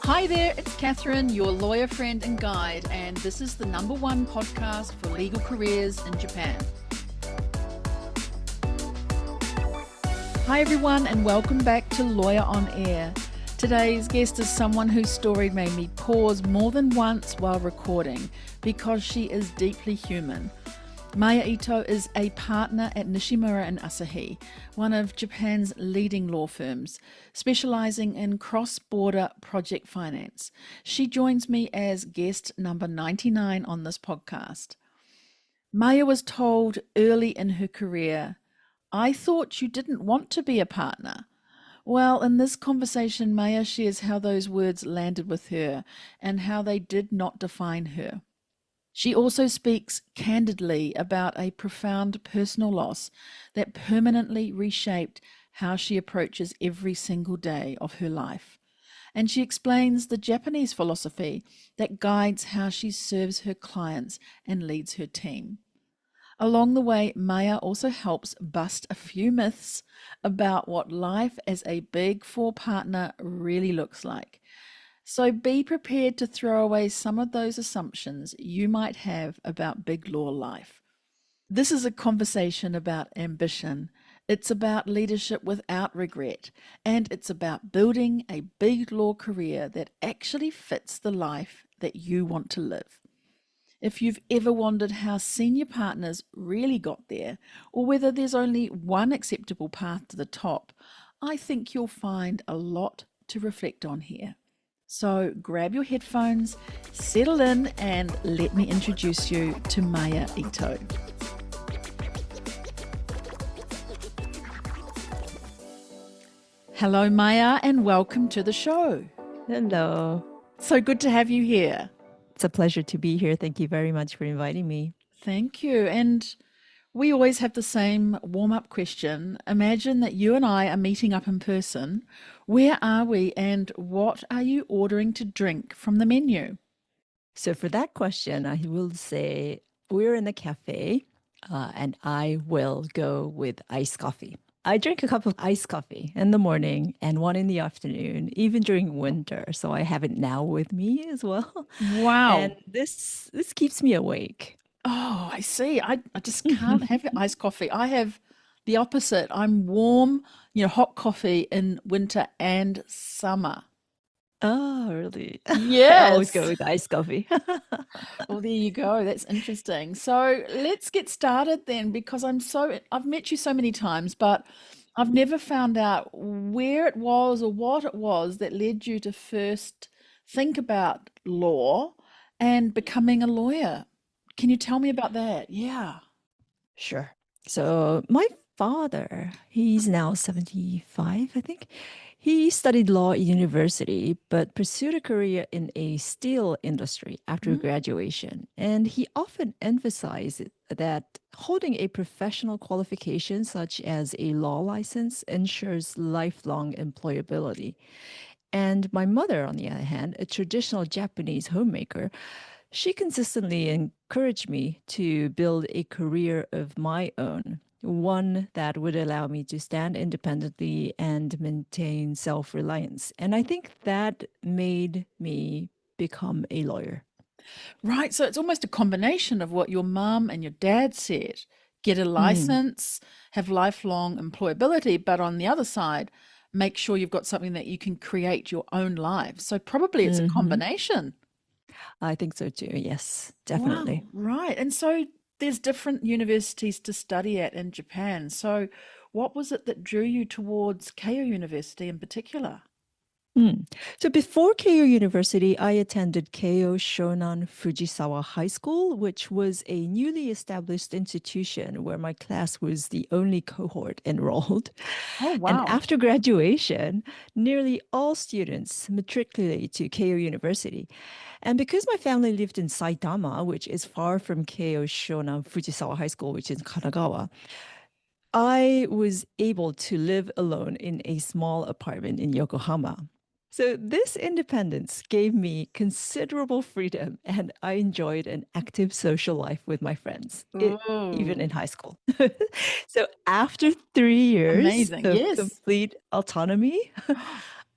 Hi there, it's Catherine, your lawyer friend and guide, and this is the #1 podcast for legal careers in Japan. Hi everyone, and welcome back to Lawyer on Air. Today's guest is someone whose story made me pause more than once while recording because she is deeply human. Maya Ito is a partner at Nishimura Asahi, one of Japan's leading law firms, specializing in cross-border project finance. She joins me as guest number 99 on this podcast. Maya was told early in her career, "I thought you didn't want to be a partner." Well, in this conversation, Maya shares how those words landed with her and how they did not define her. She also speaks candidly about a profound personal loss that permanently reshaped how she approaches every single day of her life. And she explains the Japanese philosophy that guides how she serves her clients and leads her team. Along the way, Maya also helps bust a few myths about what life as a Big Four partner really looks like. So be prepared to throw away some of those assumptions you might have about big law life. This is a conversation about ambition. It's about leadership without regret, and it's about building a big law career that actually fits the life that you want to live. If you've ever wondered how senior partners really got there, or whether there's only one acceptable path to the top, I think you'll find a lot to reflect on here. So grab your headphones, settle in, and let me introduce you to Maya Ito. Hello, Maya, and welcome to the show. Hello. So good to have you here. It's a pleasure to be here. Thank you very much for inviting me. Thank you. And we always have the same warm-up question. Imagine that you and I are meeting up in person. Where are we and what are you ordering to drink from the menu? So for that question, I will say we're in a cafe and I will go with iced coffee. I drink a cup of iced coffee in the morning and one in the afternoon, even during winter. So I have it now with me as well. Wow. And this keeps me awake. Oh, I see. I just can't have iced coffee. I have the opposite. I'm warm, hot coffee in winter and summer. Oh, really? I always go Yes. with iced coffee. Well, there you go. That's interesting. So let's get started then, because I've met you so many times, but I've never found out where it was or what it was that led you to first think about law and becoming a lawyer. Can you tell me about that? Yeah. Sure. So my father, he's now 75, I think. He studied law at university, but pursued a career in a steel industry after graduation. And he often emphasized that holding a professional qualification such as a law license ensures lifelong employability. And my mother, on the other hand, a traditional Japanese homemaker, she consistently encouraged me to build a career of my own, one that would allow me to stand independently and maintain self reliance. And I think that made me become a lawyer. Right. So it's almost a combination of what your mum and your dad said. Get a Mm, license, have lifelong employability, but on the other side, make sure you've got something that you can create your own life. So probably it's a mhm. combination. I think so too. Yes, Wow, definitely. right. And so there's different universities to study at in Japan. So what was it that drew you towards Keio University in particular? Mm. So before Keio University, I attended Keio Shonan Fujisawa High School, which was a newly established institution where my class was the only cohort enrolled. Oh, And wow. after graduation, nearly all students matriculate to Keio University. And because my family lived in Saitama, which is far from Keio Shonan Fujisawa High School, which is in Kanagawa, I was able to live alone in a small apartment in Yokohama. So, this independence gave me considerable freedom, and I enjoyed an active social life with my friends, even Oh, in high school. So, after 3 years amazing. of Yes. complete autonomy,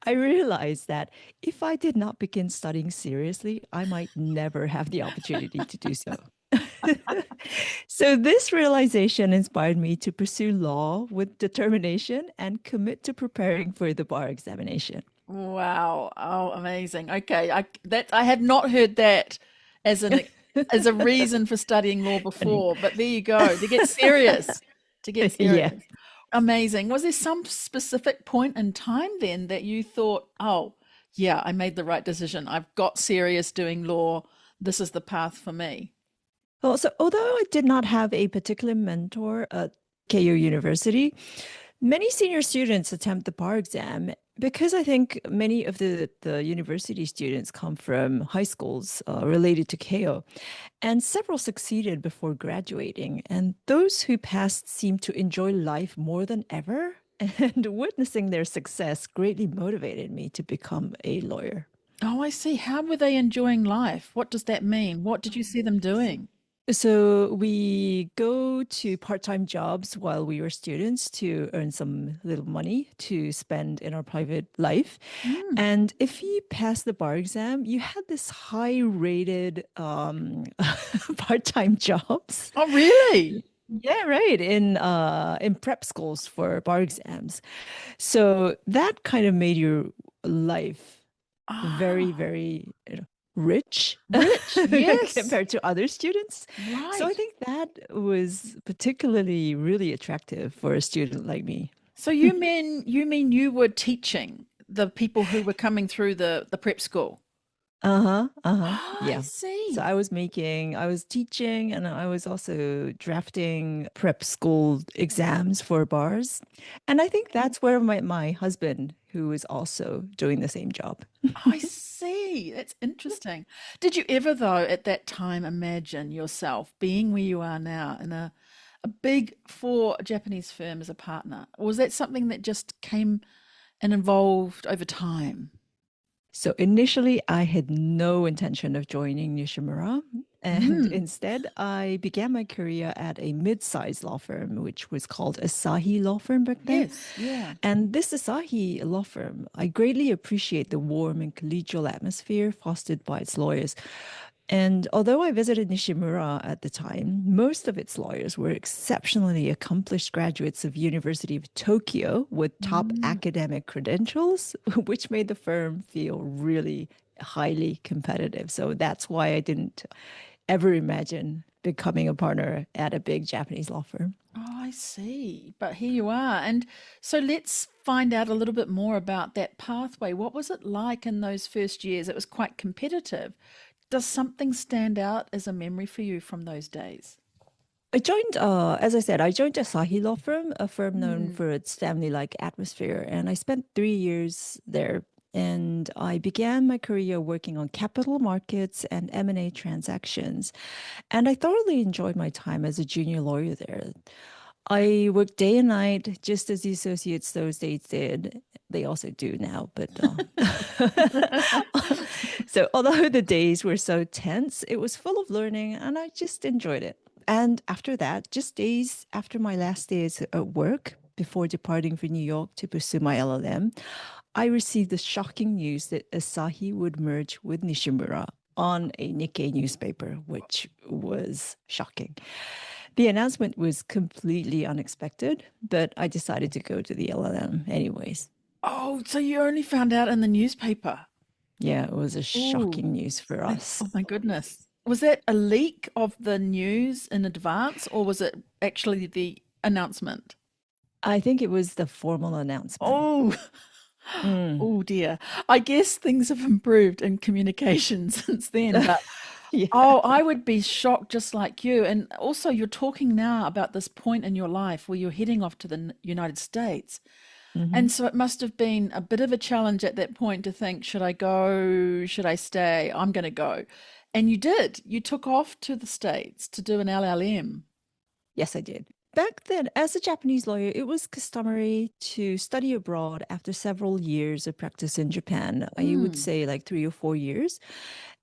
I realized that if I did not begin studying seriously, I might never have the opportunity to do so. So, this realization inspired me to pursue law with determination and commit to preparing for the bar examination. Wow. Oh, amazing. Okay. I have not heard that as an as a reason for studying law Funny. before, but there you go. To get serious. To get Yeah. serious. Amazing. Was there some specific point in time then that you thought, "Oh, yeah, I made the right decision. I've got serious doing law. This is the path for me." Well, so although I did not have a particular mentor at KU University, many senior students attempt the bar exam because I think many of the university students come from high schools related to KO, and several succeeded before graduating. And those who passed seemed to enjoy life more than ever. And witnessing their success greatly motivated me to become a lawyer. Oh, I see. How were they enjoying life? What does that mean? What did you see them doing? So we go to part-time jobs while we were students to earn some little money to spend in our private life. Mm. And if you pass the bar exam, you had this high-rated part-time jobs. Oh, really? Yeah, right. In prep schools for bar exams. So that kind of made your life very, Ah, very, rich rich. Yes. compared to other students. So I Right. think that was particularly really attractive for a student like me. So you mean you were teaching the people who were coming through the prep school? Uh-huh, uh-huh. Oh, I Yeah. So see. I was teaching, and I was also drafting prep school exams for bars. And I think that's where my husband, who is also doing the same job. Oh, I see. That's interesting. Did you ever, though, at that time imagine yourself being where you are now in a big four Japanese firm as a partner? Or was that something that just came and evolved over time? So initially, I had no intention of joining Nishimura. And Mm, instead, I began my career at a mid-sized law firm, which was called Asahi Law Firm back then. yes, yeah. And this Asahi law firm, I greatly appreciate the warm and collegial atmosphere fostered by its lawyers. And although I visited Nishimura at the time, most of its lawyers were exceptionally accomplished graduates of University of Tokyo with top Mm. academic credentials, which made the firm feel really highly competitive. So that's why I didn't ever imagine becoming a partner at a big Japanese law firm. Oh, I see. But here you are. And so let's find out a little bit more about that pathway. What was it like in those first years? It was quite competitive. Does something stand out as a memory for you from those days? I joined, as I said, I joined Asahi Law Firm, a firm known Mm. for its family-like atmosphere, and I spent 3 years there. And I began my career working on capital markets and M&A transactions. And I thoroughly enjoyed my time as a junior lawyer there. I worked day and night, just as the associates those days did. They also do now, but so although the days were so tense, it was full of learning, and I just enjoyed it. And after that, just days after my last days at work, before departing for New York to pursue my LLM, I received the shocking news that Asahi would merge with Nishimura on a Nikkei newspaper, which was shocking. The announcement was completely unexpected, but I decided to go to the LLM anyways. Oh, so you only found out in the newspaper. Yeah, it was a Oh, shocking news for us. oh my goodness. Was that a leak of the news in advance, or was it actually the announcement? I think it was the formal announcement. Oh, Mm. oh dear. I guess things have improved in communication since then, but Yeah. oh, I would be shocked just like you. And also, you're talking now about this point in your life where you're heading off to the United States. Hmm. And so it must have been a bit of a challenge at that point to think, should I go? Should I stay? I'm going to go. And you did. You took off to the States to do an LLM. Yes, I did. Back then, as a Japanese lawyer, it was customary to study abroad after several years of practice in Japan. I would Mm. say like 3 or 4 years.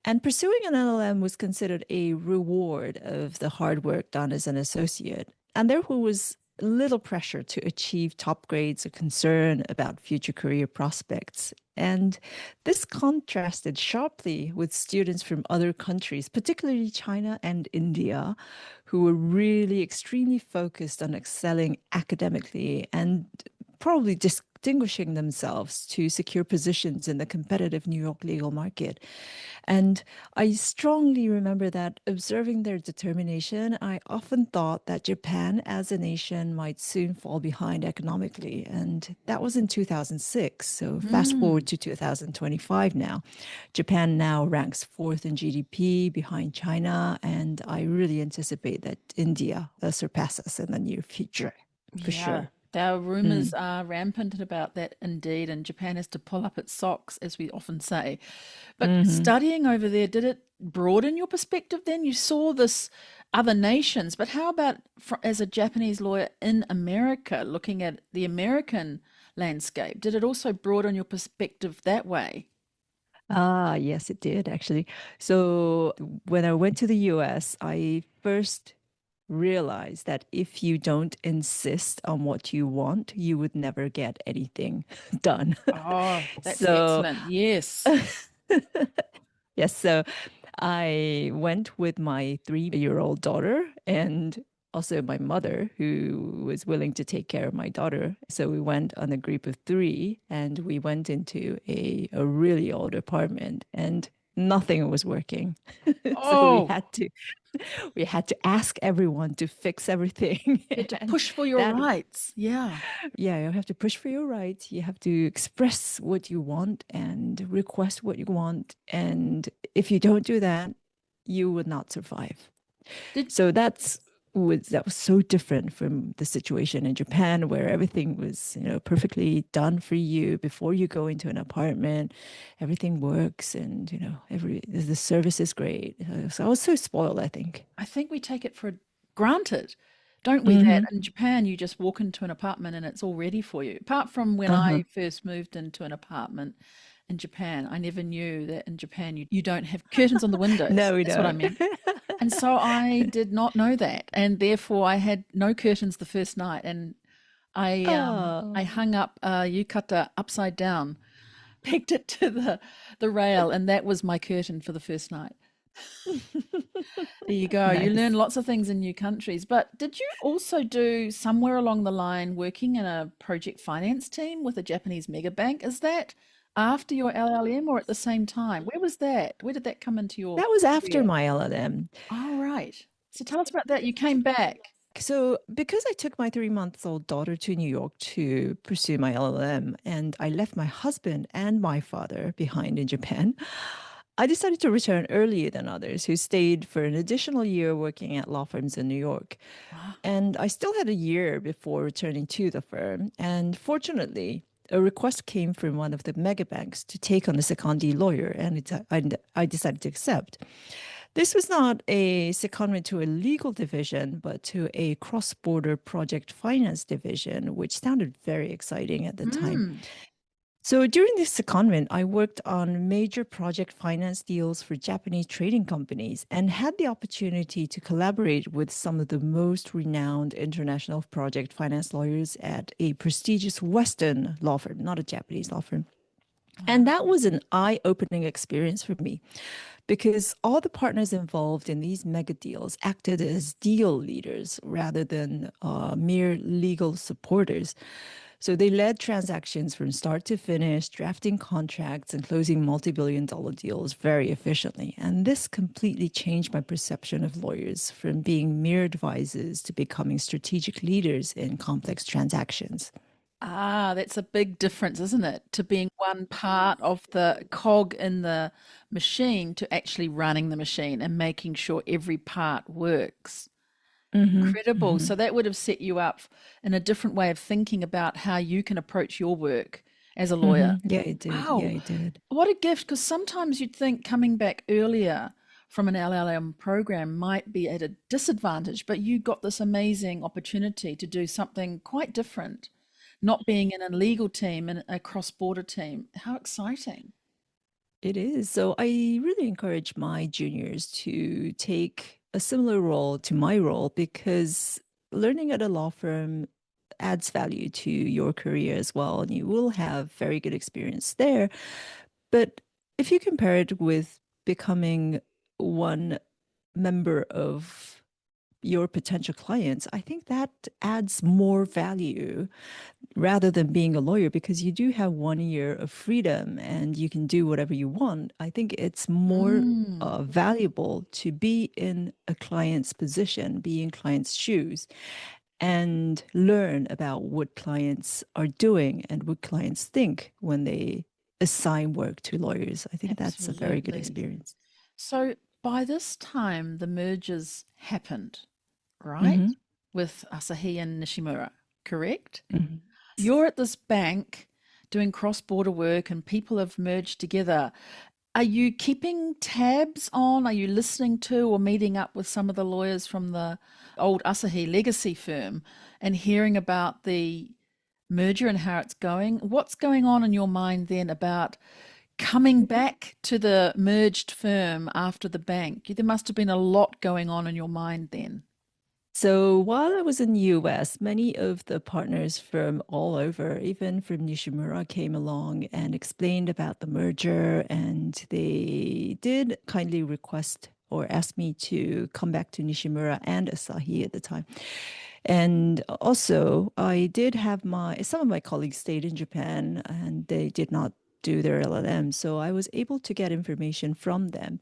And pursuing an LLM was considered a reward of the hard work done as an associate. And therefore was little pressure to achieve top grades or concern about future career prospects. And this contrasted sharply with students from other countries, particularly China and India, who were really extremely focused on excelling academically and probably distinguishing themselves to secure positions in the competitive New York legal market. And I strongly remember that observing their determination, I often thought that Japan as a nation might soon fall behind economically. And that was in 2006. So fast forward Mm. to 2025 now. Japan now ranks fourth in GDP behind China. And I really anticipate that India will surpass us in the near future, for Yeah, sure. there are Mm. rumors are rampant about that indeed, and Japan has to pull up its socks, as we often say. But Hmm. studying over there, did it broaden your perspective then? You saw this other nations, but how about as a Japanese lawyer in America, looking at the American landscape? Did it also broaden your perspective that way? Ah, yes, it did actually. So when I went to the US, I first realized that if you don't insist on what you want, you would never get anything done. Oh, that's So, excellent. Yes. yes, so I went with my 3-year-old daughter and also my mother, who was willing to take care of my daughter. So we went on a group of three and we went into a really old apartment and nothing was working. So Oh, we had to ask everyone to fix everything. you had to And push for your that, rights. Yeah. yeah, you have to push for your rights. You have to express what you want and request what you want. And if you don't do that, you would not survive. Did So that was so different from the situation in Japan where everything was, perfectly done for you before you go into an apartment. Everything works and, every the service is great. So I was so spoiled, I think. I think we take it for granted, don't we? That Hmm. in Japan, you just walk into an apartment and it's all ready for you. Apart from when Uh-huh. I first moved into an apartment in Japan, I never knew that in Japan you don't have curtains on the windows. No, we That's what I don't. meant. And so I did not know that, and therefore I had no curtains the first night, and I Oh, hung up a yukata upside down, pegged it to the rail, and that was my curtain for the first night. There you go. You learn nice. lots of things in new countries. But did you also do somewhere along the line working in a project finance team with a Japanese mega bank? Is that after your LLM or at the same time? Where was that? Where did that come into your That was after career? my LLM. Oh, right. So tell us about that. You came back. So, because I took my 3-month-old daughter to New York to pursue my LLM, and I left my husband and my father behind in Japan, I decided to return earlier than others who stayed for an additional year working at law firms in New York. Ah, And I still had a year before returning to the firm. And fortunately, a request came from one of the mega banks to take on a secondee lawyer, and I decided to accept. This was not a secondment to a legal division, but to a cross border project finance division, which sounded very exciting at the time. mm. So during this secondment, I worked on major project finance deals for Japanese trading companies and had the opportunity to collaborate with some of the most renowned international project finance lawyers at a prestigious Western law firm, not a Japanese law firm. And Wow. that was an eye opening experience for me because all the partners involved in these mega deals acted as deal leaders rather than mere legal supporters. So they led transactions from start to finish, drafting contracts and closing multi-billion-dollar deals very efficiently. And this completely changed my perception of lawyers from being mere advisors to becoming strategic leaders in complex transactions. Ah, that's a big difference, isn't it? To being one part of the cog in the machine to actually running the machine and making sure every part works. Hmm. Incredible. Hmm. So that would have set you up in a different way of thinking about how you can approach your work as a lawyer. Hmm. Yeah, it did. Yeah, Wow, it did. what a gift. Because sometimes you'd think coming back earlier from an LLM program might be at a disadvantage, but you got this amazing opportunity to do something quite different, not being in a legal team and a cross-border team. How exciting. It is. So I really encourage my juniors to take a similar role to my role because learning at a law firm adds value to your career as well, and you will have very good experience there. But if you compare it with becoming one member of your potential clients, I think that adds more value rather than being a lawyer because you do have 1 year of freedom and you can do whatever you want. I think it's more Mm, valuable to be in a client's position, be in client's shoes, and learn about what clients are doing and what clients think when they assign work to lawyers. I think that's a very good absolutely. experience. So by this time, the mergers happened, right? Hmm. With Asahi and Nishimura, correct? Hmm. You're at this bank doing cross border work and people have merged together. Are you keeping tabs on? Are you listening to or meeting up with some of the lawyers from the old Asahi legacy firm and hearing about the merger and how it's going? What's going on in your mind then about coming back to the merged firm after the bank? There must have been a lot going on in your mind then. So while I was in the US, many of the partners from all over, even from Nishimura, came along and explained about the merger. And they did kindly request or ask me to come back to Nishimura and Asahi at the time. And also, I did have some of my colleagues stayed in Japan and they did not do their LLM. So I was able to get information from them.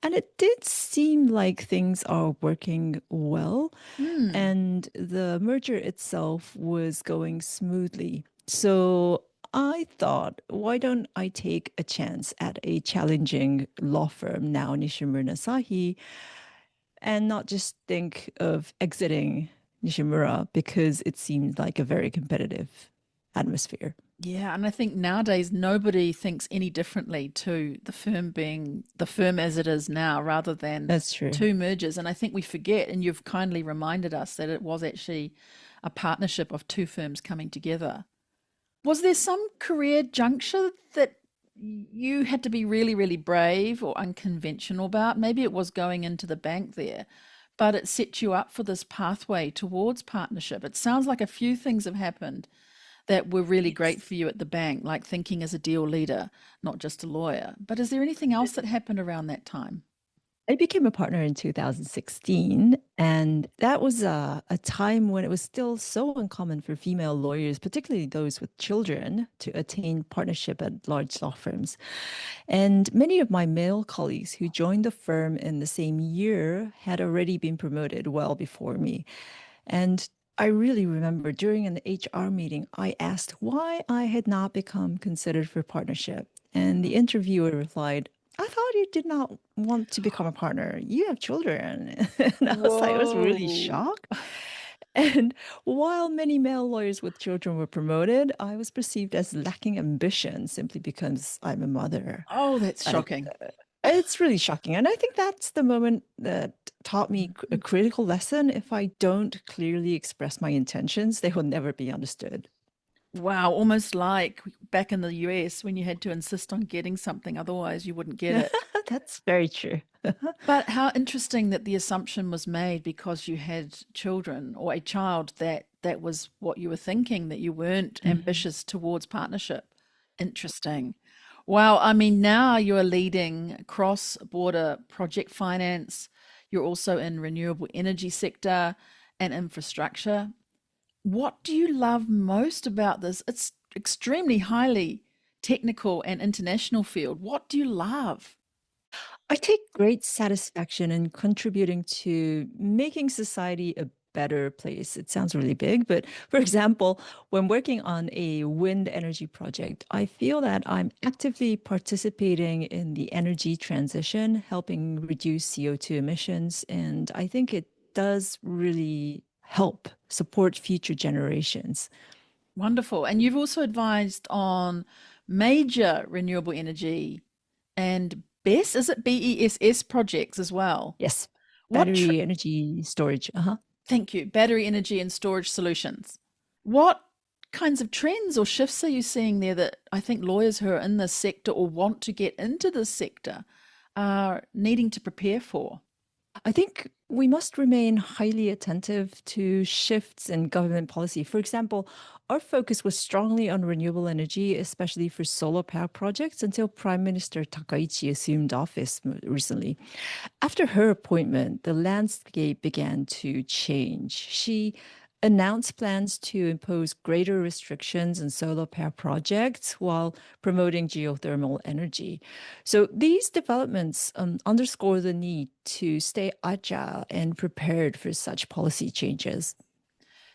And it did seem like things are working well Hmm. and the merger itself was going smoothly. So I thought, why don't I take a chance at a challenging law firm now, Nishimura Asahi, and not just think of exiting Nishimura because it seemed like a very competitive atmosphere. Yeah, and I think nowadays nobody thinks any differently to the firm being the firm as it is now rather than That's true. two mergers. And I think we forget, and you've kindly reminded us that it was actually a partnership of two firms coming together. Was there some career juncture that you had to be really, really brave or unconventional about? Maybe it was going into the bank there, but it set you up for this pathway towards partnership. It sounds like a few things have happened that were really great for you at the bank, like thinking as a deal leader, not just a lawyer. But is there anything else that happened around that time? I became a partner in 2016, and that was a time when it was still so uncommon for female lawyers, particularly those with children, to attain partnership at large law firms. And many of my male colleagues who joined the firm in the same year had already been promoted well before me. And I really remember during an HR meeting, I asked why I had not become considered for partnership. And the interviewer replied, I thought you did not want to become a partner. You have children. And I was really Whoa. shocked. And while many male lawyers with children were promoted, I was perceived as lacking ambition simply because I'm a mother. Oh, that's Uh, shocking. it's really shocking. And I think that's the moment that taught me a critical lesson. If I don't clearly express my intentions, they will never be understood. Wow, almost like back in the US when you had to insist on getting something, otherwise you wouldn't get it. That's very true. But how interesting that the assumption was made because you had children or a child that that was what you were thinking, that you weren't Mhm. ambitious towards partnership. Interesting. Wow. I mean, now you're leading cross-border project finance. You're also in renewable energy sector and infrastructure. What do you love most about this? It's extremely highly technical and international field. What do you love? I take great satisfaction in contributing to making society a better place. It sounds really big, but for example, when working on a wind energy project, I feel that I'm actively participating in the energy transition, helping reduce CO2 emissions. And I think it does really help support future generations. Wonderful. And you've also advised on major renewable energy and BESS, is it BESS projects as well? Yes, What, battery energy storage. Uh-huh. thank you, battery energy and storage solutions. What kinds of trends or shifts are you seeing there that I think lawyers who are in this sector or want to get into this sector are needing to prepare for? I think we must remain highly attentive to shifts in government policy. For example, our focus was strongly on renewable energy, especially for solar power projects, until Prime Minister Takaichi assumed office recently. After her appointment, the landscape began to change. She announced plans to impose greater restrictions on solar power projects while promoting geothermal energy. So these developments underscore the need to stay agile and prepared for such policy changes.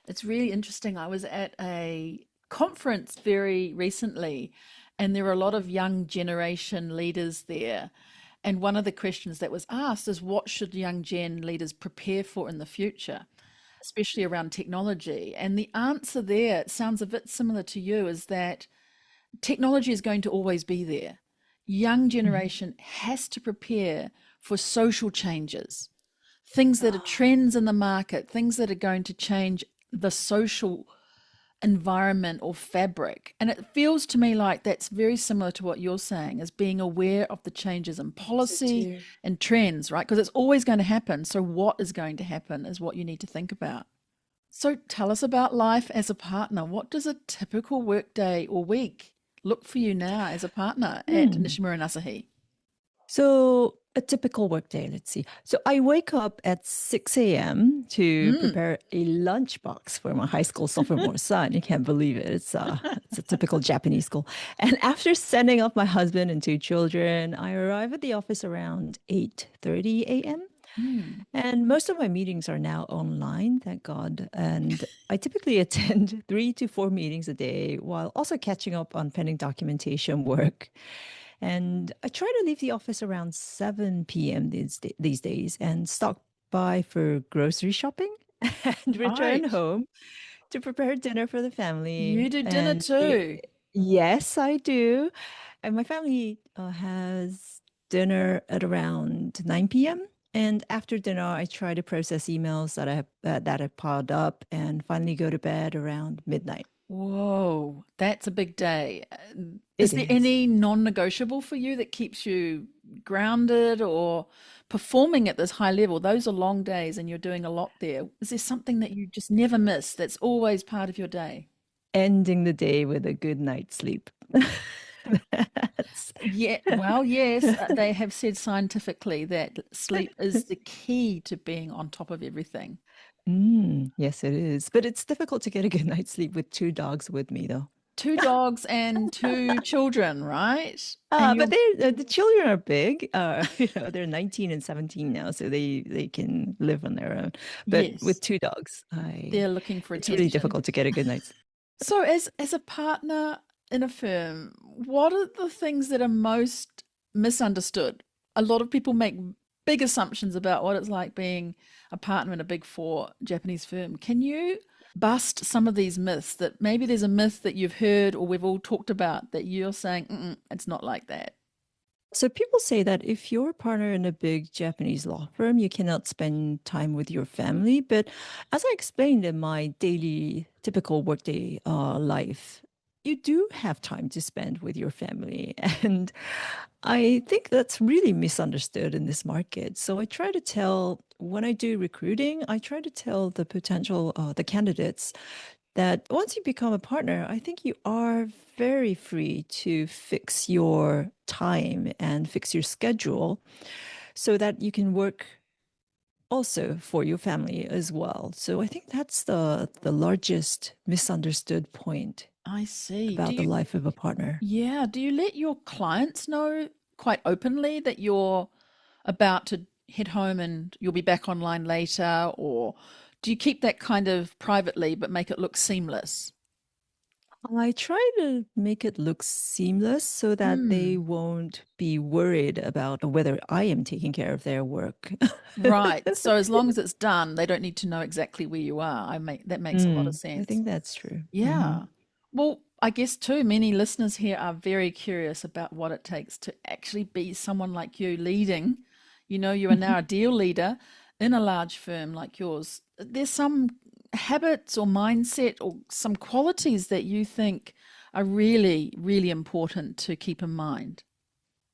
It's really interesting. I was at a conference very recently, and there were a lot of young generation leaders there. And one of the questions that was asked is what should young gen leaders prepare for in the future, especially around technology? And the answer there, it sounds a bit similar to you, is that technology is going to always be there. Young Mhm. generation has to prepare for social changes, things that are trends in the market, things that are going to change the social environment or fabric. And it feels to me like that's very similar to what you're saying, as being aware of the changes in So policy too. and trends, right? Because it's always going to happen. So what is going to happen is what you need to think about. So tell us about life as a partner. What does a typical workday or week look for you now as a partner at Hmm. Nishimura Asahi? So a typical workday, let's see. So I wake up at 6 a.m. to Mm. prepare a lunchbox for my high school sophomore son. You can't believe it. It's a typical Japanese school. And after sending off my husband and two children, I arrive at the office around 8:30 a.m. Mm. And most of my meetings are now online, thank God. And I typically attend 3 to 4 meetings a day while also catching up on pending documentation work. And I try to leave the office around 7 p.m. These days and stop by for grocery shopping and return Right. home to prepare dinner for the You family. do dinner too. Yes, I do. And my family has dinner at around 9 p.m. And after dinner, I try to process emails that have piled up and finally go to bed around midnight. Whoa, that's a big day. Is It there is. any non-negotiable for you that keeps you grounded or performing at this high level? Those are long days and you're doing a lot there. Is there something that you just never miss that's always part of your day? Ending the day with a good night's sleep. That's Yeah, well, yes, they have said scientifically that sleep is the key to being on top of everything. Yes, it is. But it's difficult to get a good night's sleep with two dogs with me, though. Two dogs and two children, right? And But you're, the children are big. They're 19 and 17 now, so they can live on their own. But with yes, two dogs, I they're looking for it's really attention. difficult to get a good night's. So, as a partner in a firm, what are the things that are most misunderstood? A lot of people make big assumptions about what it's like being a partner in a big four Japanese firm. Can you bust some of these myths that maybe there's a myth that you've heard or we've all talked about that you're saying, "Mm-mm, it's not like that." So people say that if you're a partner in a big Japanese law firm, you cannot spend time with your family. But as I explained in my daily typical workday life, you do have time to spend with your family. And I think that's really misunderstood in this market. So I try to tell, when I do recruiting, I try to tell the candidates that once you become a partner, I think you are very free to fix your time and fix your schedule so that you can work also for your family as well. So I think that's the largest misunderstood point I see. about the life of a partner. Yeah, do you let your clients know quite openly that you're about to head home and you'll be back online later, or do you keep that kind of privately but make it look seamless? I try to make it look seamless so that they Hmm. won't be worried about whether I am taking care of their work. Right. So as long as it's done, they don't need to know exactly where you are. That makes a lot of I sense. think that's true. Yeah. Well, I guess too, many listeners here are very curious about what it takes to actually be someone like you leading. You know, you are now a deal leader in a large firm like yours. There's some habits or mindset or some qualities that you think are really, really important to keep in mind.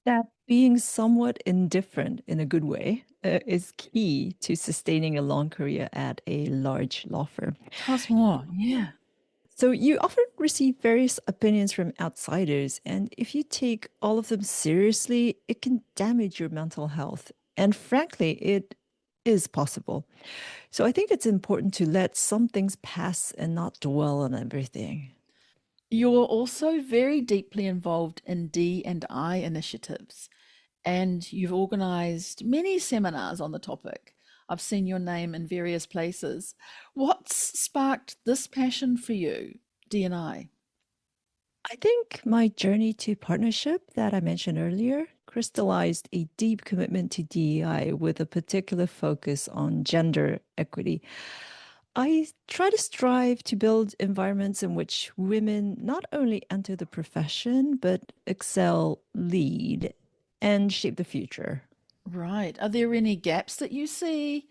that being somewhat indifferent in a good way is key to sustaining a long career at a large law firm. Tell us more. Yeah. So you often receive various opinions from outsiders, and if you take all of them seriously, it can damage your mental health. And frankly, it is possible. So I think it's important to let some things pass and not dwell on everything. You're also very deeply involved in D&I initiatives, and you've organized many seminars on the topic. I've seen your name in various places. What's sparked this passion for you, D&I? I think my journey to partnership that I mentioned earlier crystallized a deep commitment to DEI with a particular focus on gender equity. I try to strive to build environments in which women not only enter the profession, but excel, lead, and shape the future. Right. Are there any gaps that you see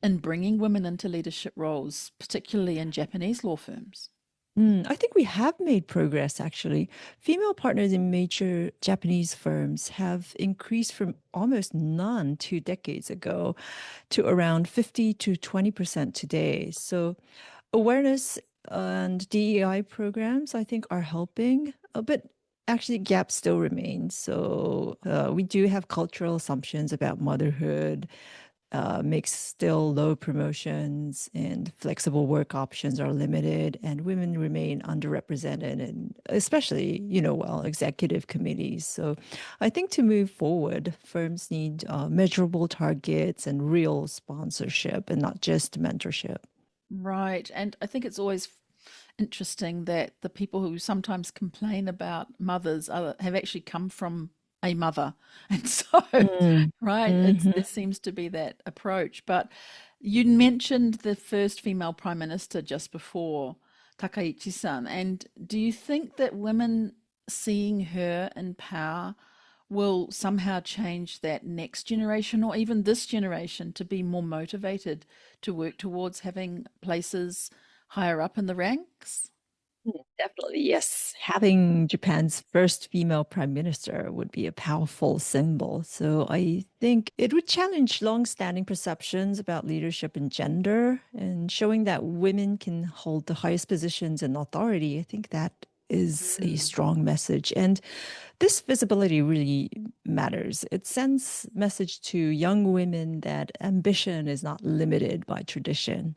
in bringing women into leadership roles, particularly in Japanese law firms? I think we have made progress actually. Female partners in major Japanese firms have increased from almost none 2 decades ago to around 50 to 20% today. So awareness and DEI programs, I think, are helping, but actually gaps still remain. So we do have cultural assumptions about motherhood, makes still low promotions and flexible work options are limited and women remain underrepresented and especially executive committees. So I think to move forward firms need measurable targets and real sponsorship and not just mentorship. Right. And I think it's always interesting that the people who sometimes complain about mothers have actually come from a mother. And so, Mm. right, there Mhm. seems to be that approach. But you mentioned the first female prime minister just before, Takaichi-san. And do you think that women seeing her in power will somehow change that next generation or even this generation to be more motivated to work towards having places higher up in the ranks? Definitely, yes. Having Japan's first female prime minister would be a powerful symbol. So I think it would challenge long-standing perceptions about leadership and gender and showing that women can hold the highest positions and authority. I think that is a Mm. strong message. And this visibility really matters. It sends message to young women that ambition is not limited by tradition.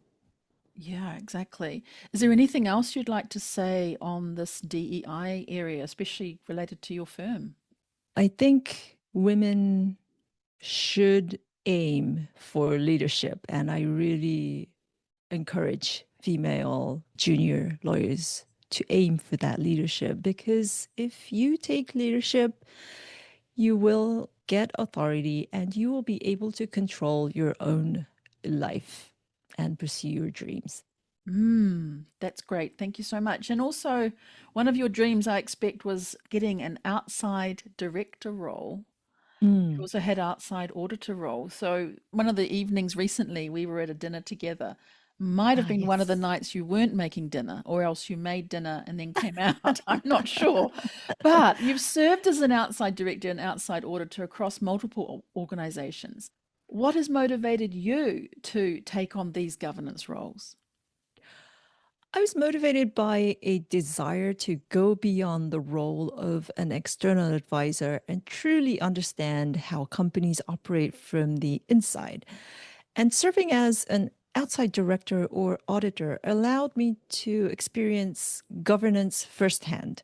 Yeah, exactly. Is there anything else you'd like to say on this DEI area, especially related to your firm? I think women should aim for leadership. And I really encourage female junior lawyers to aim for that leadership because if you take leadership, you will get authority and you will be able to control your own life and pursue your dreams. That's great. Thank you so much. And also, one of your dreams, I expect, was getting an outside director role. You Mm. also had outside auditor role. So one of the evenings recently, we were at a dinner together. Might have Ah, been one of the yes. nights you weren't making dinner, or else you made dinner and then came out. I'm not sure. But you've served as an outside director and outside auditor across multiple organizations. What has motivated you to take on these governance roles? I was motivated by a desire to go beyond the role of an external advisor and truly understand how companies operate from the inside. And serving as an outside director or auditor allowed me to experience governance firsthand,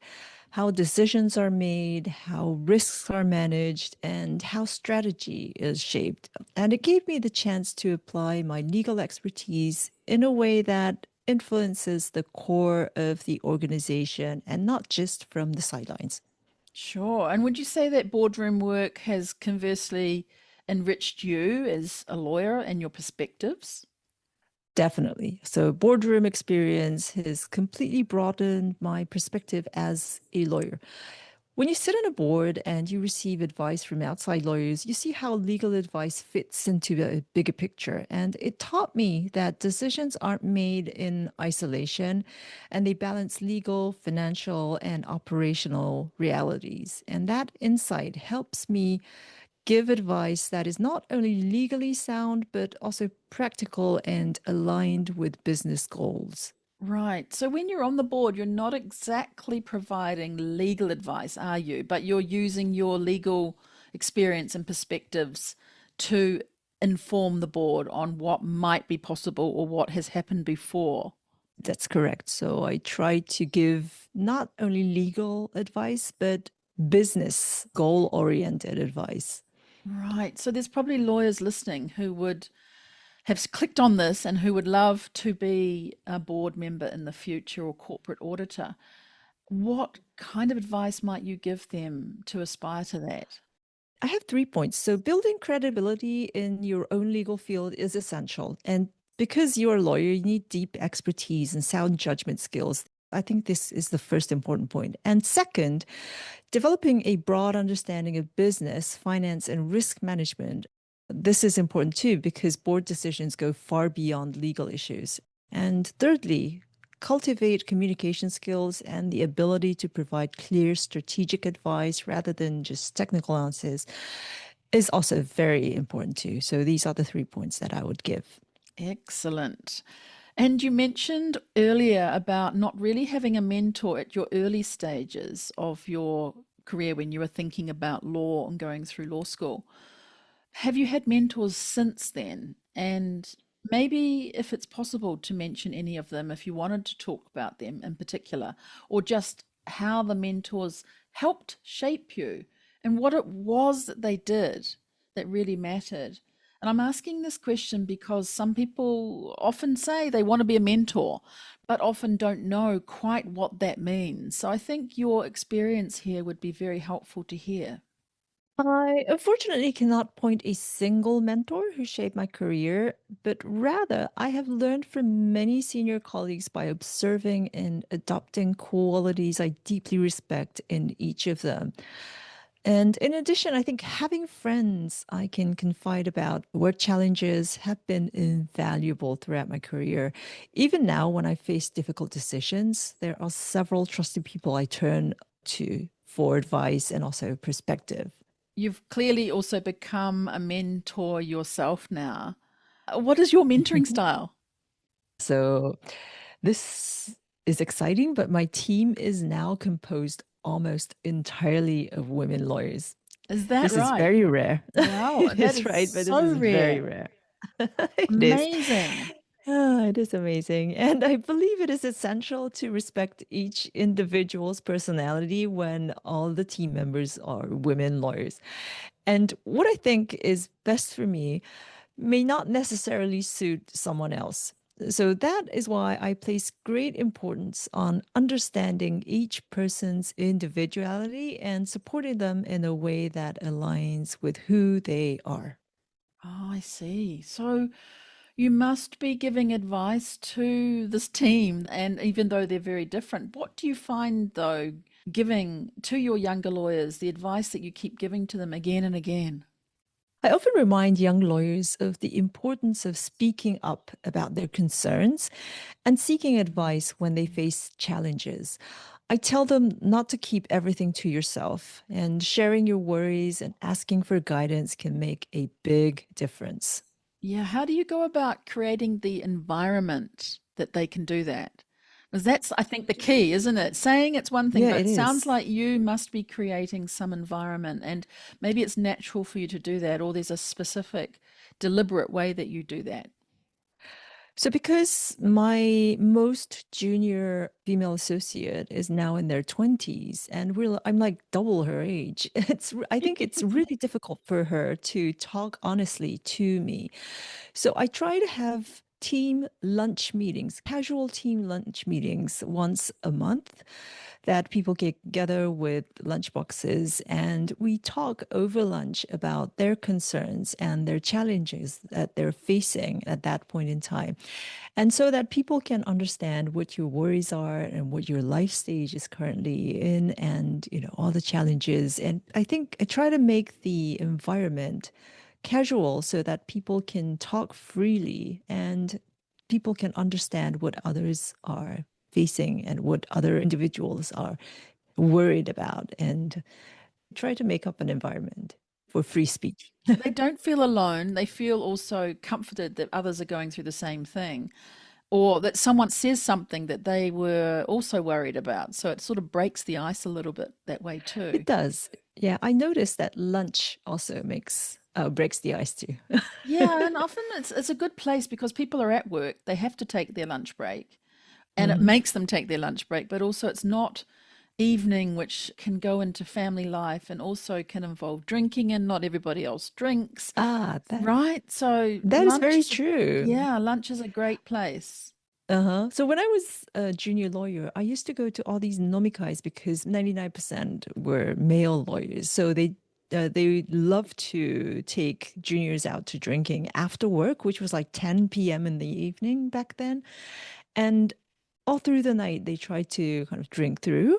how decisions are made, how risks are managed, and how strategy is shaped. And it gave me the chance to apply my legal expertise in a way that influences the core of the organization and not just from the sidelines. Sure. And would you say that boardroom work has conversely enriched you as a lawyer and your perspectives? Definitely. So, boardroom experience has completely broadened my perspective as a lawyer. When you sit on a board and you receive advice from outside lawyers, you see how legal advice fits into a bigger picture. And it taught me that decisions aren't made in isolation and they balance legal, financial, and operational realities. And that insight helps me give advice that is not only legally sound, but also practical and aligned with business goals. Right. So when you're on the board, you're not exactly providing legal advice, are you? But you're using your legal experience and perspectives to inform the board on what might be possible or what has happened before. That's correct. So I try to give not only legal advice, but business goal oriented advice. Right. So there's probably lawyers listening who would have clicked on this and who would love to be a board member in the future or corporate auditor. What kind of advice might you give them to aspire to that? I have 3 points. So building credibility in your own legal field is essential. And because you're a lawyer, you need deep expertise and sound judgment skills. I think this is the first important point. And second, developing a broad understanding of business, finance, and risk management. This is important too because board decisions go far beyond legal issues. And thirdly, cultivate communication skills and the ability to provide clear strategic advice rather than just technical answers is also very important too. So these are the 3 points that I would give. Excellent. And you mentioned earlier about not really having a mentor at your early stages of your career when you were thinking about law and going through law school. Have you had mentors since then? And maybe if it's possible to mention any of them, if you wanted to talk about them in particular, or just how the mentors helped shape you and what it was that they did that really mattered. And I'm asking this question because some people often say they want to be a mentor, but often don't know quite what that means. So I think your experience here would be very helpful to hear. I unfortunately cannot point a single mentor who shaped my career, but rather I have learned from many senior colleagues by observing and adopting qualities I deeply respect in each of them. And in addition, I think having friends I can confide about work challenges have been invaluable throughout my career. Even now, when I face difficult decisions, there are several trusted people I turn to for advice and also perspective. You've clearly also become a mentor yourself now. What is your mentoring style? So this is exciting, but my team is now composed almost entirely of women lawyers. Is that This is right? very rare. Wow, that It's is right, but this so is very rare. rare. It is. Amazing. Ah, it is amazing. And I believe it is essential to respect each individual's personality when all the team members are women lawyers. And what I think is best for me may not necessarily suit someone else. So that is why I place great importance on understanding each person's individuality and supporting them in a way that aligns with who they are. Oh, I see. So you must be giving advice to this team, and even though they're very different, what do you find though, giving to your younger lawyers, the advice that you keep giving to them again and again? I often remind young lawyers of the importance of speaking up about their concerns and seeking advice when they face challenges. I tell them not to keep everything to yourself, and sharing your worries and asking for guidance can make a big difference. Yeah, how do you go about creating the environment that they can do that? Because that's, I think, the key, isn't it? Saying it's one thing, Yeah, but it it sounds is. like you must be creating some environment, and maybe it's natural for you to do that, or there's a specific, deliberate way that you do that. So, because my most junior female associate is now in their 20s and I'm like double her age, I think it's really difficult for her to talk honestly to me. So, I try to have team lunch meetings, casual team lunch meetings once a month that people get together with lunch boxes and we talk over lunch about their concerns and their challenges that they're facing at that point in time. And so that people can understand what your worries are and what your life stage is currently in and, all the challenges. And I think I try to make the environment casual so that people can talk freely and people can understand what others are facing and what other individuals are worried about and try to make up an environment for free speech. They don't feel alone. They feel also comforted that others are going through the same thing, or that someone says something that they were also worried about. So it sort of breaks the ice a little bit that way too. It does. Yeah, I noticed that lunch also breaks the ice too. Yeah, and often it's a good place because people are at work. They have to take their lunch break, and it Mhm. makes them take their lunch break, but also it's not evening, which can go into family life and also can involve drinking, and not everybody else drinks, Ah, right? So that is very true. lunch is a great place. Uh-huh. So when I was a junior lawyer, I used to go to all these nomikais because 99% were male lawyers. So they love to take juniors out to drinking after work, which was like 10 p.m. in the evening back then. And all through the night, they try to kind of drink through.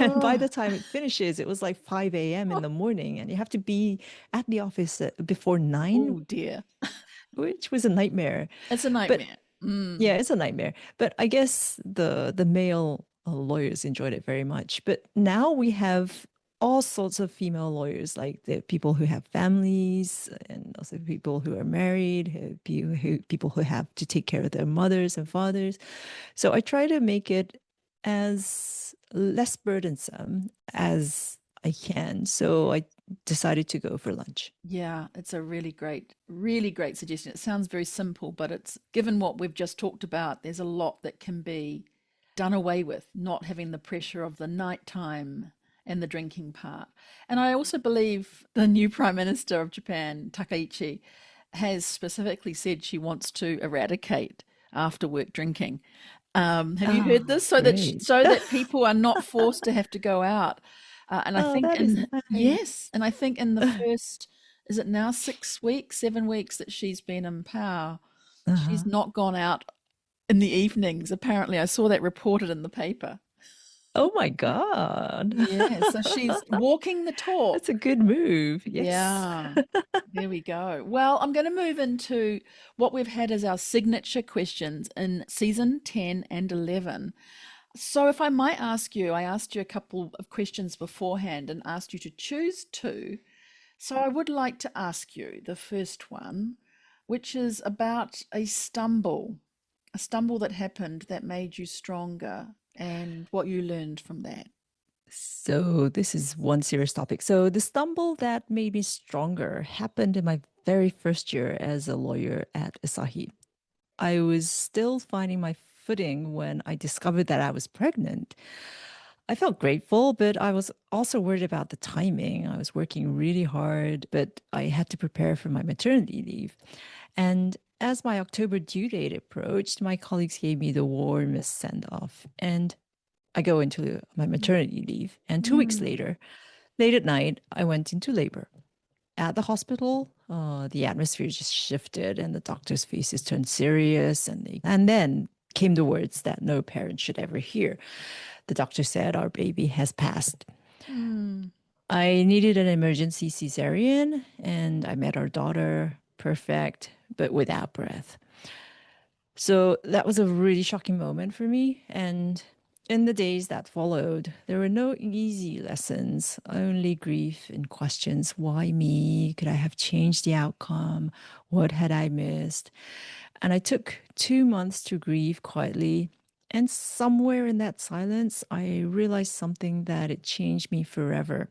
And by Oh, the time it finishes, it was like 5 a.m. in the morning. And you have to be at the office before 9, oh dear. which was a nightmare. It's a But nightmare. Mm. yeah, it's a nightmare. But I guess the male lawyers enjoyed it very much. But now we have all sorts of female lawyers, like the people who have families and also people who are married, people who have to take care of their mothers and fathers. So I try to make it as less burdensome as I can. So I decided to go for lunch. Yeah, it's a really great suggestion. It sounds very simple, but it's given what we've just talked about, there's a lot that can be done away with, not having the pressure of the nighttime and the drinking part. And I also believe the new Prime Minister of Japan, Takaichi, has specifically said she wants to eradicate after work drinking. Have you heard Ah, this? great. So that people are not forced to have to go out. And I Oh, think that is in nice. yes, and I think in the first, is it now 6 weeks, 7 weeks that she's been in power, she's Uh-huh. not gone out in the evenings. Apparently, I saw that reported in the paper. Oh my God. Yeah, so she's walking the That's talk. a good move. Yes. Yeah, there we go. Well, I'm going to move into what we've had as our signature questions in season 10 and 11. So, if I might ask you, I asked you a couple of questions beforehand and asked you to choose two. So, I would like to ask you the first one, which is about a stumble that happened that made you stronger and what you learned from that. So this is one serious topic. So the stumble that made me stronger happened in my very first year as a lawyer at Asahi. I was still finding my footing when I discovered that I was pregnant. I felt grateful, but I was also worried about the timing. I was working really hard, but I had to prepare for my maternity leave. And as my October due date approached, my colleagues gave me the warmest send off. And I go into my maternity leave. And 2 weeks Mm. later, late at night, I went into labor. At the hospital, the atmosphere just shifted and the doctors' faces turned serious. And then came the words that no parent should ever hear. The doctor said, "Our baby has passed." Mm. I needed an emergency cesarean and I met our daughter, perfect, but without breath. So that was a really shocking moment for me. And in the days that followed, there were no easy lessons, only grief and questions. Why me? Could I have changed the outcome? What had I missed? And I took 2 months to grieve quietly. And somewhere in that silence, I realized something that it changed me forever.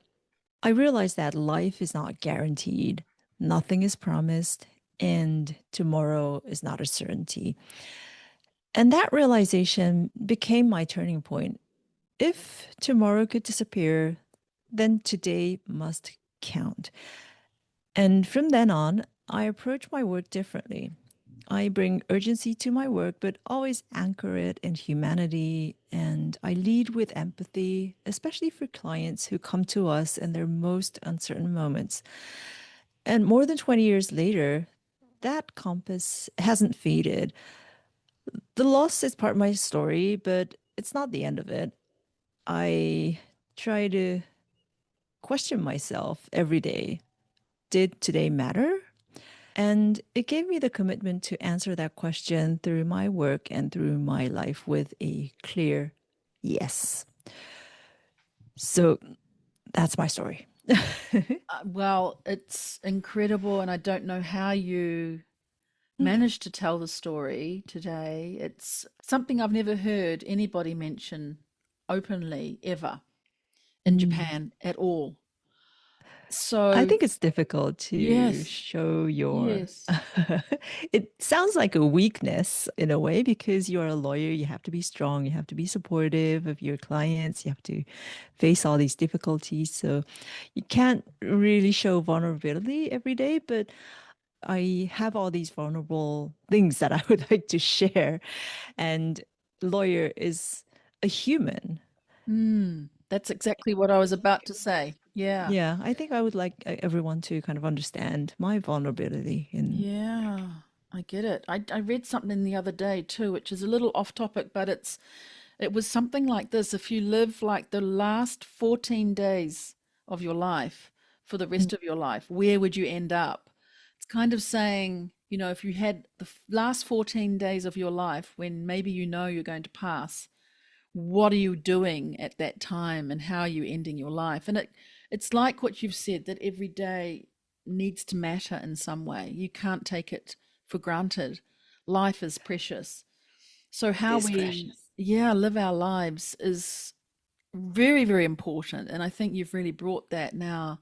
I realized that life is not guaranteed, nothing is promised, and tomorrow is not a certainty. And that realization became my turning point. If tomorrow could disappear, then today must count. And from then on, I approach my work differently. I bring urgency to my work, but always anchor it in humanity. And I lead with empathy, especially for clients who come to us in their most uncertain moments. And more than 20 years later, that compass hasn't faded. The loss is part of my story, but it's not the end of it. I try to question myself every day. Did today matter? And it gave me the commitment to answer that question through my work and through my life with a clear yes. So that's my story. Well, it's incredible, and I don't know how you managed to tell the story today. It's something I've never heard anybody mention openly ever in Mm. Japan at all. I So, think it's difficult to yes, show your. yes. It sounds like a weakness in a way because you're a lawyer. You have to be strong. You have to be supportive of your clients. You have to face all these difficulties. So you can't really show vulnerability every day. But I have all these vulnerable things that I would like to share. And lawyer is a human. That's exactly what I was about to say. Yeah. Yeah, I think I would like everyone to kind of understand my vulnerability in. Yeah, I get it. I read something the other day too, which is a little off topic, but it was something like this. If you live like the last 14 days of your life for the Mm. rest of your life, where would you end up? It's kind of saying, if you had the last 14 days of your life when maybe you're going to pass, what are you doing at that time and how are you ending your life? And it's like what you've said, that every day needs to matter in some way. You can't take it for granted. Life is precious. So It how is we, precious. yeah, live our lives is very, very important. And I think you've really brought that now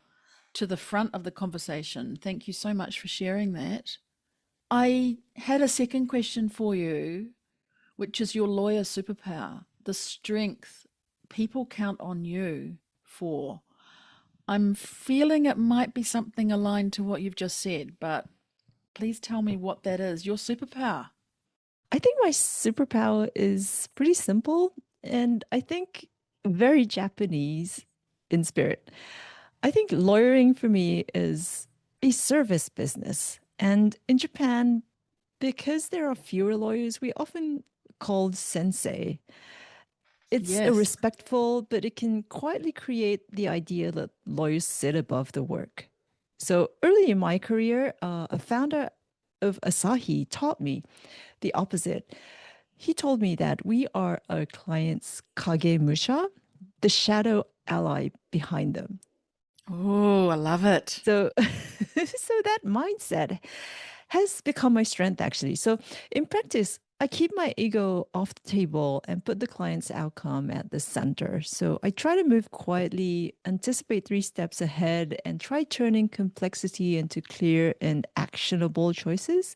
to the front of the conversation. Thank you so much for sharing that. I had a second question for you, which is your lawyer superpower, the strength people count on you for. I'm feeling it might be something aligned to what you've just said, but please tell me what that is. Your superpower. I think my superpower is pretty simple and I think very Japanese in spirit. I think lawyering for me is a service business. And in Japan, because there are fewer lawyers, we often called sensei. It's a Yes. respectful, but it can quietly create the idea that lawyers sit above the work. So early in my career, a founder of Asahi taught me the opposite. He told me that we are our client's Kagemusha, the shadow ally behind them. Oh, I love it. So, so that mindset has become my strength actually. So in practice, I keep my ego off the table and put the client's outcome at the center. So I try to move quietly, anticipate 3 steps ahead, and try turning complexity into clear and actionable choices.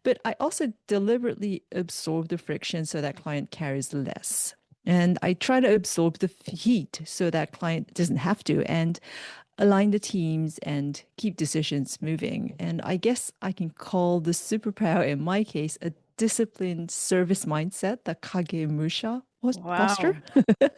But I also deliberately absorb the friction so that client carries less. And I try to absorb the heat so that client doesn't have to. And align the teams and keep decisions moving. And I guess I can call the superpower in my case a disciplined service mindset, the Kagemusha posture. Wow.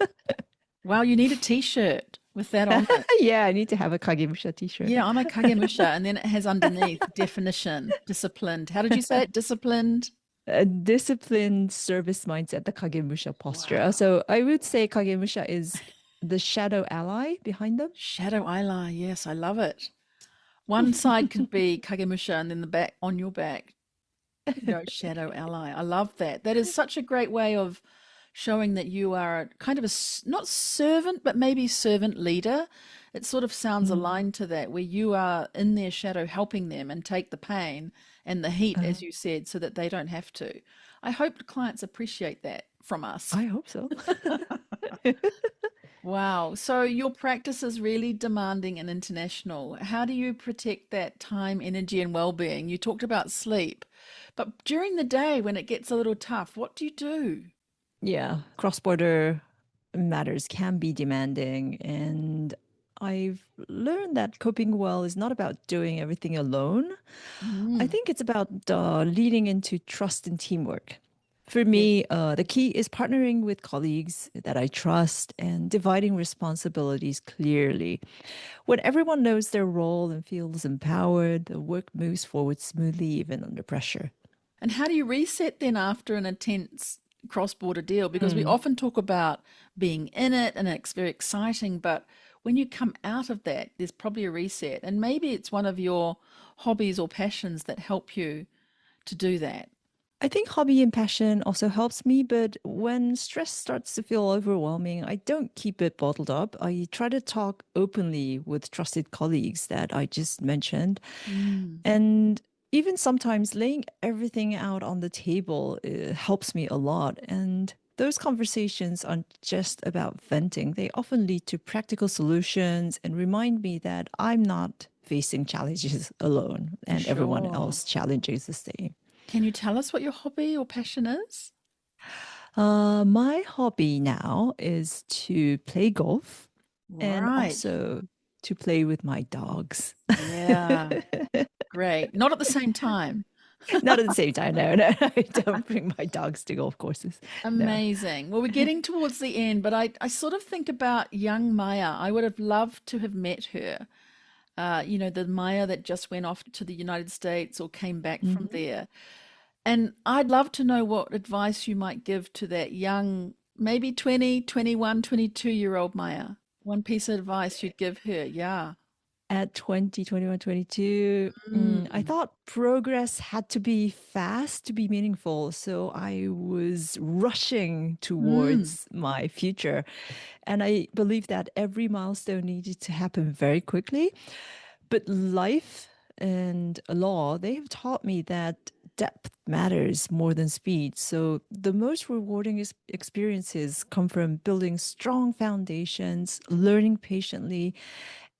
Wow, you need a t-shirt with that on it. Yeah, I need to have a Kagemusha t-shirt. Yeah, I'm a Kagemusha, and then it has underneath definition, disciplined. How did you say it? Disciplined? A disciplined service mindset, the Kagemusha posture. Wow. So I would say Kagemusha is the shadow ally behind them. Shadow eyeliner. Yes, I love it. One side could be Kagemusha, and then the back on your back, shadow ally. I love that. That is such a great way of showing that you are kind of not servant, but maybe servant leader. It sort of sounds Mm. aligned to that, where you are in their shadow helping them and take the pain and the heat, Uh, as you said, so that they don't have to. I hope clients appreciate that from us. I hope so. Wow. So your practice is really demanding and international. How do you protect that time, energy, and well-being? You talked about sleep, but during the day when it gets a little tough, what do you do? Yeah, cross-border matters can be demanding, and I've learned that coping well is not about doing everything alone. I Mm, think it's about leading into trust and teamwork. For yes. me, the key is partnering with colleagues that I trust and dividing responsibilities clearly. When everyone knows their role and feels empowered, the work moves forward smoothly, even under pressure. And how do you reset then after an intense cross-border deal? Because we Mm. often talk about being in it and it's very exciting, but when you come out of that, there's probably a reset. And maybe it's one of your hobbies or passions that help you to do that. I think hobby and passion also helps me, but when stress starts to feel overwhelming, I don't keep it bottled up. I try to talk openly with trusted colleagues that I just mentioned. Mm, And even sometimes laying everything out on the table helps me a lot. And those conversations aren't just about venting, they often lead to practical solutions and remind me that I'm not facing challenges alone for and everyone sure. else challenges the same. Can you tell us what your hobby or passion is? My hobby now is to play golf and Right. also to play with my dogs. Yeah. Great. Not at the same time. Not at the same time, no, no, I don't bring my dogs to golf courses. No. Amazing. Well, we're getting towards the end, but I sort of think about young Maya. I would have loved to have met her. The Maya that just went off to the United States or came back from Mhm. there. And I'd love to know what advice you might give to that young, maybe 20, 21, 22-year-old Maya. One piece of advice you'd give her. Yeah. At 20, 21, 22, I Mm, thought progress had to be fast to be meaningful. So I was rushing mm, towards my future. And I believe that every milestone needed to happen very quickly. But life and law, they have taught me that depth matters more than speed. So the most rewarding experiences come from building strong foundations, learning patiently,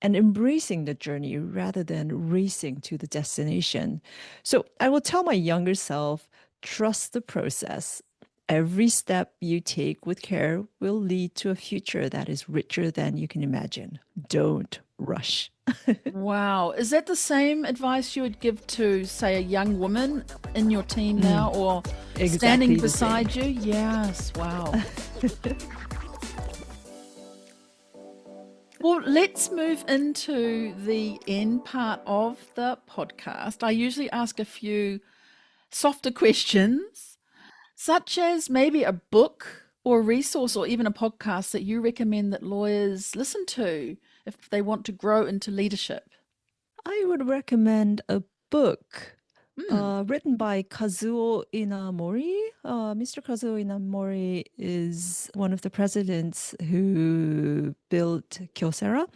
and embracing the journey rather than racing to the destination. So I will tell my younger self, trust the process. Every step you take with care will lead to a future that is richer than you can imagine. Don't rush. wow. Is that the same advice you would give to, say, a young woman in your team now or standing Exactly the same. beside you? Yes. Wow. Well, let's move into the end part of the podcast. I usually ask a few softer questions, such as maybe a book or a resource or even a podcast that you recommend that lawyers listen to if they want to grow into leadership. I would recommend a book Hmm. written by Kazuo Inamori. Mr. Kazuo Inamori is one of the presidents who built Kyocera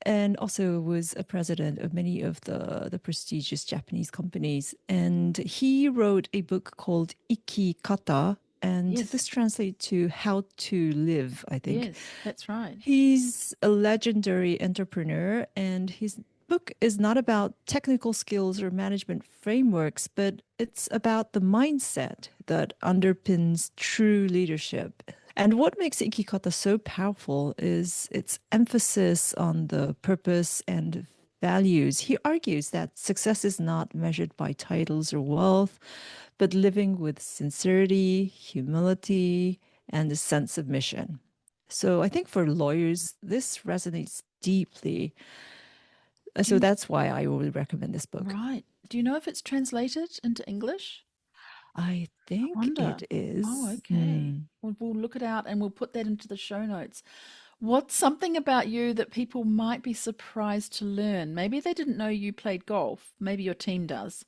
and also was a president of many of the prestigious Japanese companies. And he wrote a book called Ikikata, and this Yes. translates to how to live, I think. Yes, that's right. He's a legendary entrepreneur, and his book is not about technical skills or management frameworks, but it's about the mindset that underpins true leadership. And what makes Ikikata so powerful is its emphasis on the purpose and values. He argues that success is not measured by titles or wealth, but living with sincerity, humility, and a sense of mission. So I think for lawyers, this resonates deeply. Do So you, that's why I would recommend this book. right. Do you know if it's translated into English? I I think wonder. it Oh, is. okay. We'll look it out and we'll put that into the show notes. What's something about you that people might be surprised to learn? Maybe they didn't know you played golf. Maybe your team does.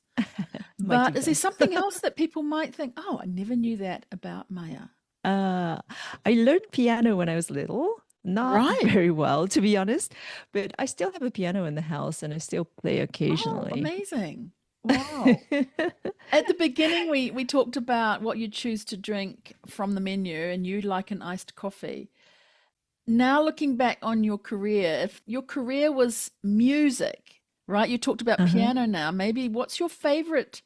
My But team is there does. something else that people might think, oh, I never knew that about Maya? uh, I learned piano when I was little. Not Right. very well, to be honest, but I still have a piano in the house and I still play Oh, occasionally. amazing. Wow. At the beginning, we talked about what you choose to drink from the menu, and you like an iced coffee. Now, looking back on your career, if your career was music, right? You talked about Uh-huh. piano now. Maybe what's your favorite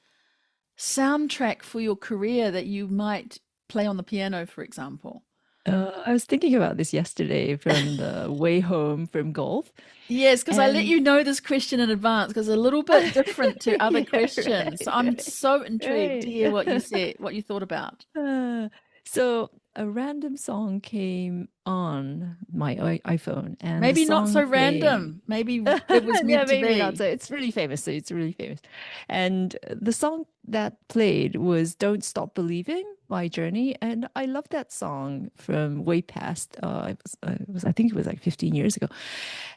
soundtrack for your career that you might play on the piano, for example? I was thinking about this yesterday from the way home from golf. Yes, because I let And you know this question in advance because it's a little bit different to other yeah, questions. So I'm right, so intrigued to right. hear what you said, what you thought about. Uh, so a random song came on my iPhone, and the Maybe not song so played. random. Maybe it was Yeah, meant to maybe not. be. So it's really famous. So it's really famous. And the song that played was "Don't Stop Believing" by Journey, and I love that song from way past. I think it was like 15 years ago,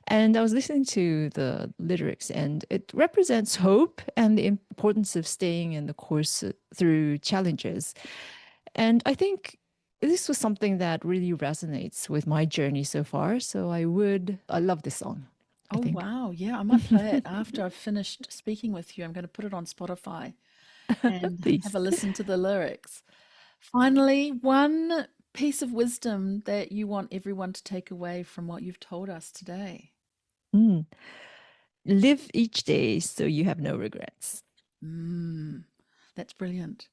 and I was listening to the lyrics, and it represents hope and the importance of staying in the course through challenges. And I think this was something that really resonates with my journey so far. So I love this song, I Oh, think. wow. Yeah, I might play it after I've finished speaking with you. I'm going to put it on Spotify and have Please. a listen to the lyrics. Finally, one piece of wisdom that you want everyone to take away from what you've told us today. Mm. Live each day so you have no regrets. Mm, that's brilliant.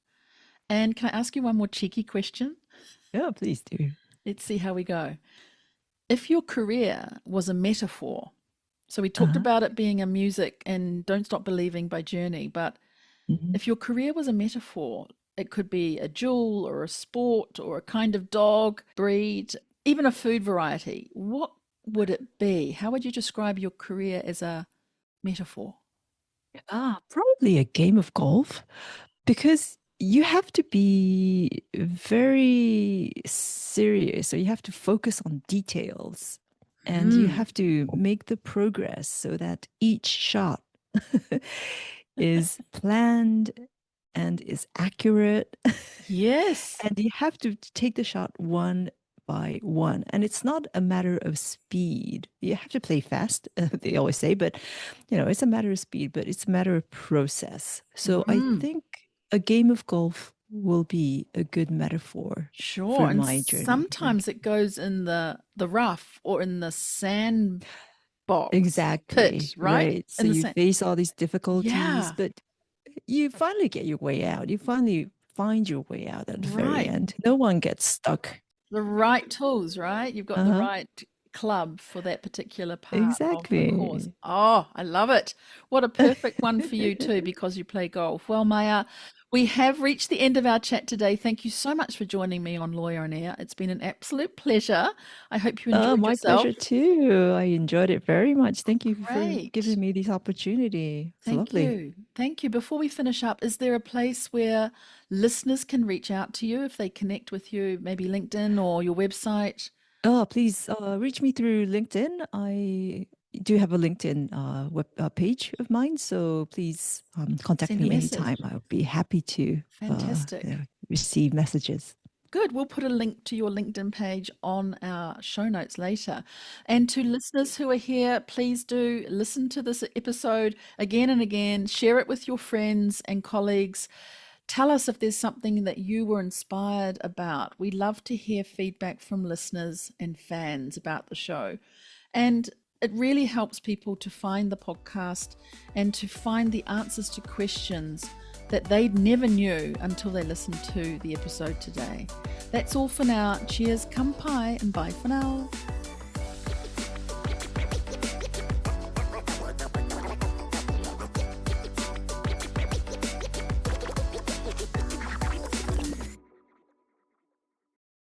And can I ask you one more cheeky question? Yeah, please do. Let's see how we go. If your career was a metaphor, so we talked Uh-huh. about it being a music and Don't Stop Believing by Journey, but Mhm. if your career was a metaphor, it could be a jewel or a sport or a kind of dog breed, even a food variety. What would it be? How would you describe your career as a metaphor? Probably a game of golf because you have to be very serious. So you have to focus on details and you Mm. have to make the progress so that each shot is planned and is accurate. Yes. And you have to take the shot one by one. And it's not a matter of speed. You have to play fast, they always say, but it's a matter of speed, but it's a matter of process. So I Mm. think a game of golf will be a good metaphor Sure. for And my journey. Yeah. sometimes it goes in the rough or in the sandbox Exactly. pit, right? Right. So In the you sand. face all these difficulties, Yeah. but you finally get your way out. You finally find your way out at the very Right. end. No one gets stuck. The right tools, right? You've got the Uh-huh. right club for that particular part of the course. Exactly. Oh, I love it. What a perfect one for you too, because you play golf. Well, Maya, we have reached the end of our chat today. Thank you so much for joining me on Lawyer on Air. It's been an absolute pleasure. I hope you enjoyed My pleasure yourself. too. I enjoyed it very much. Thank you for Great. giving me this opportunity. It's Thank lovely. you. Thank you. Before we finish up, is there a place where listeners can reach out to you if they connect with you, maybe LinkedIn or your website? Oh, please reach me through LinkedIn. I do have a LinkedIn web page of mine, so please contact Send a me message. anytime. I'll be happy to Fantastic. receive messages. Good. We'll put a link to your LinkedIn page on our show notes later. And to listeners who are here, please do listen to this episode again and again. Share it with your friends and colleagues. Tell us if there's something that you were inspired about. We love to hear feedback from listeners and fans about the show. And it really helps people to find the podcast and to find the answers to questions that they never knew until they listened to the episode today. That's all for now. Cheers, kampai, and bye for now.